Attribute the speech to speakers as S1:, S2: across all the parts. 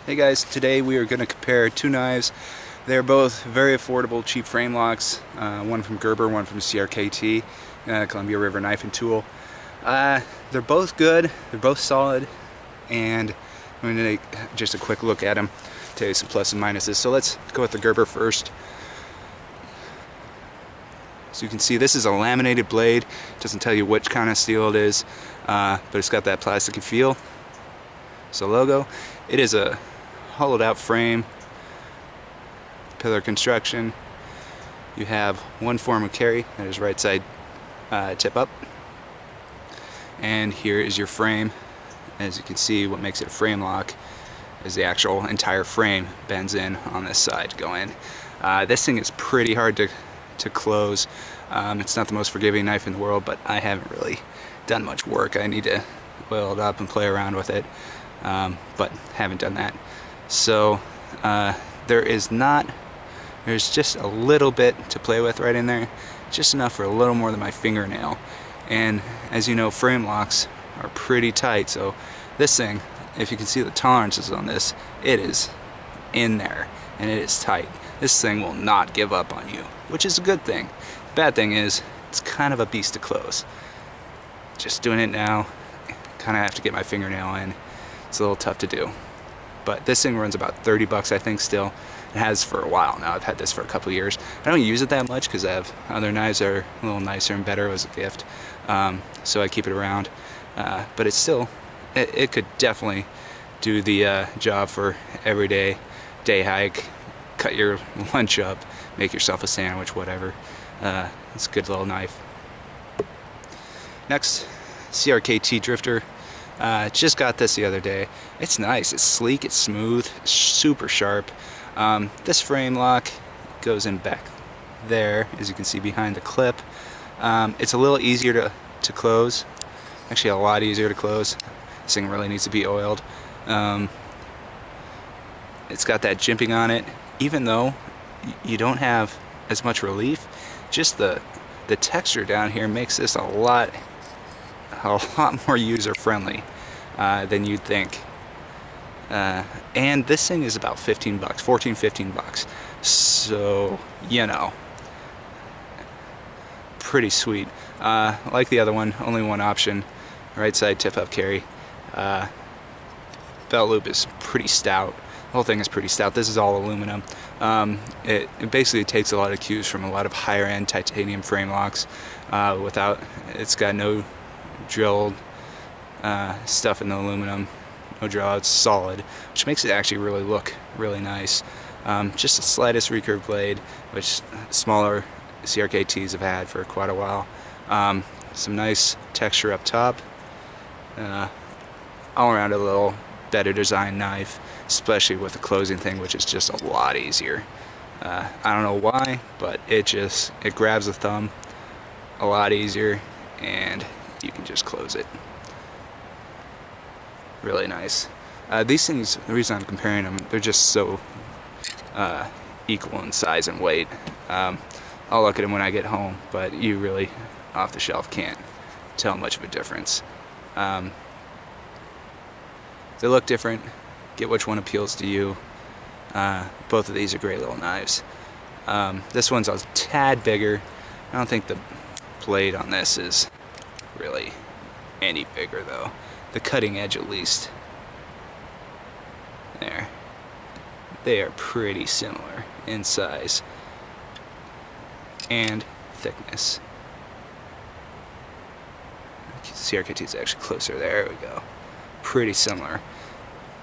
S1: Hey guys, today we are going to compare two knives. They're both very affordable, cheap frame locks. One from Gerber, one from CRKT, Columbia River Knife and Tool. They're both good, they're both solid, and I'm going to take just a quick look at them, tell you some plus and minuses. So let's go with the Gerber first. So you can see this is a laminated blade. It doesn't tell you which kind of steel it is, but it's got that plasticky feel. So logo. It is a hollowed out frame, pillar construction. You have one form of carry, that is right side tip up, and here is your frame. As you can see, what makes it a frame lock is the actual entire frame bends in on this side to go in. This thing is pretty hard to close. It's not the most forgiving knife in the world, but I haven't really done much work. I need to oil it up and play around with it, but haven't done that. So there's just a little bit to play with right in there, just enough for a little more than my fingernail. And as you know, frame locks are pretty tight, so this thing, if you can see the tolerances on this, it is in there and it is tight. This thing will not give up on you, which is a good thing. Bad thing is it's kind of a beast to close. Just doing it now, kind of have to get my fingernail in. It's a little tough to do. But this thing runs about 30 bucks, I think, still. It has for a while now. I've had this for a couple years. I don't use it that much because I have other knives that are a little nicer and better as a gift. So I keep it around. But it's still, it could definitely do the job for everyday day hike, cut your lunch up, make yourself a sandwich, whatever. It's a good little knife. Next, CRKT Drifter. Just got this the other day. It's nice, it's sleek, it's smooth, it's super sharp. This frame lock goes in back there, as you can see behind the clip. It's a little easier to close, actually a lot easier to close. This thing really needs to be oiled. It's got that jimping on it. Even though you don't have as much relief, just the texture down here makes this a lot more user-friendly than you'd think. And this thing is about 15 bucks, 14, 15 bucks. So, you know, pretty sweet. Like the other one, only one option, right side tip-up carry. Belt loop is pretty stout. The whole thing is pretty stout. This is all aluminum. It basically takes a lot of cues from a lot of higher-end titanium frame locks. It's got no drilled stuff in the aluminum, no drill. It's solid, which makes it actually really look really nice. Just the slightest recurve blade, which smaller CRKTs have had for quite a while. Some nice texture up top. All around a little better design knife, especially with the closing thing, which is just a lot easier. I don't know why, but it grabs the thumb a lot easier, and you can just close it. Really nice. These things, the reason I'm comparing them, they're just so equal in size and weight. I'll look at them when I get home, but you really, off the shelf, can't tell much of a difference. They look different. Get which one appeals to you. Both of these are great little knives. This one's a tad bigger. I don't think the blade on this is really any bigger though. The cutting edge at least. There. They are pretty similar in size and thickness. CRKT is actually closer. There we go. Pretty similar.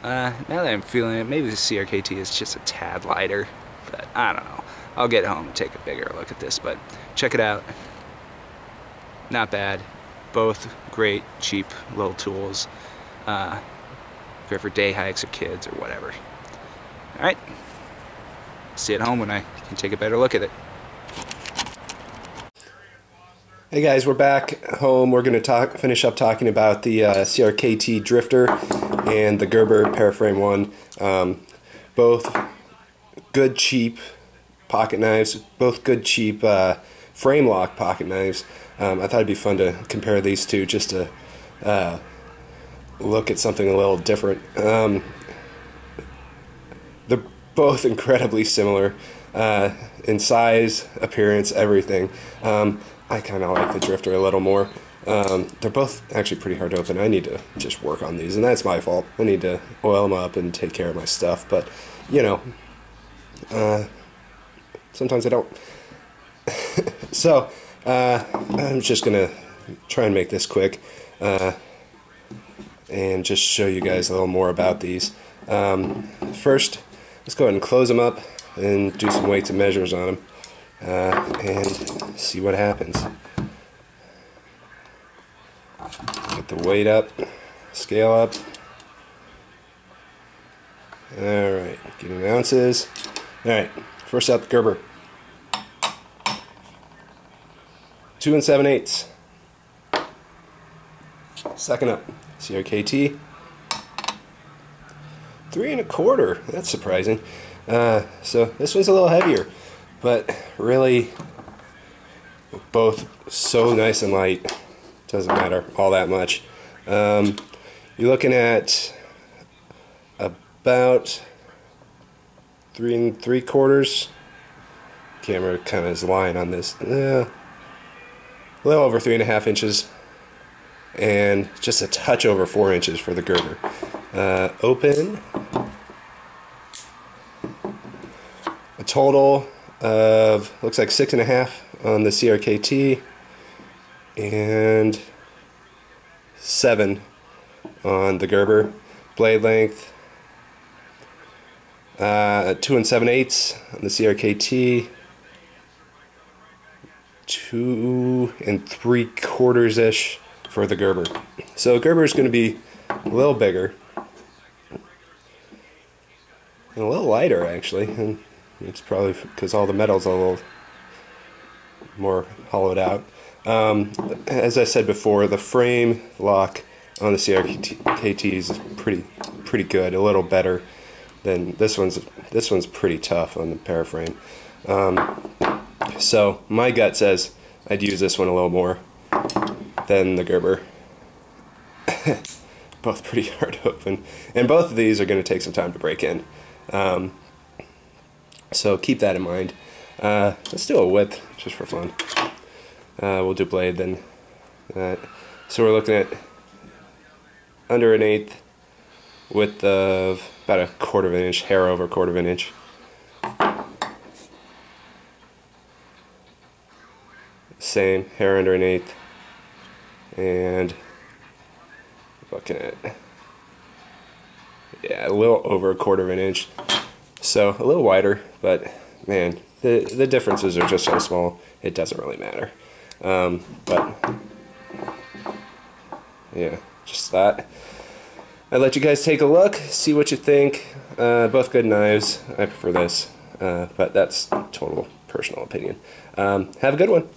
S1: Now that I'm feeling it, maybe the CRKT is just a tad lighter, but I don't know. I'll get home and take a bigger look at this, but check it out. Not bad. Both great, cheap little tools. Great for day hikes or kids or whatever. Alright. See you at home when I can take a better look at it.
S2: Hey guys, we're back home. We're going to finish up talking about the CRKT Drifter and the Gerber Paraframe one. Both good, cheap pocket knives. Both good, cheap frame lock pocket knives. I thought it'd be fun to compare these two just to look at something a little different. they're both incredibly similar in size, appearance, everything. I kind of like the Drifter a little more. They're both actually pretty hard to open. I need to just work on these, and that's my fault. I need to oil them up and take care of my stuff, but, you know, sometimes I don't. So, I'm just going to try and make this quick and just show you guys a little more about these. First, let's go ahead and close them up and do some weights and measures on them and see what happens. Get the weight up, scale up. Alright, getting ounces. Alright, first up, Gerber. 2 7/8. Second up, CRKT. 3 1/4. That's surprising. So this one's a little heavier, but really both so nice and light. Doesn't matter all that much. You're looking at about 3 3/4. Camera kind of is lying on this. A little over 3.5 inches, and just a touch over 4 inches for the Gerber. Open. A total of, looks like 6.5 on the CRKT and 7 on the Gerber. Blade length 2 7/8 on the CRKT, 2 3/4 ish for the Gerber. So Gerber is going to be a little bigger and a little lighter actually, and it's probably because all the metal's a little more hollowed out. As I said before, the frame lock on the CRKT is pretty good, a little better than this one's. This one's pretty tough on the Paraframe. So my gut says I'd use this one a little more than the Gerber. Both pretty hard to open, and both of these are going to take some time to break in. So keep that in mind. Let's do a width just for fun. We'll do blade then. So we're looking at under 1/8, width of about 1/4 inch, hair over 1/4 inch. Same, hair under 1/8, and looking at, yeah, a little over 1/4 inch. So a little wider, but man, the differences are just so small, it doesn't really matter. But yeah, just that. I let you guys take a look, see what you think. Both good knives. I prefer this, but that's total personal opinion. Have a good one.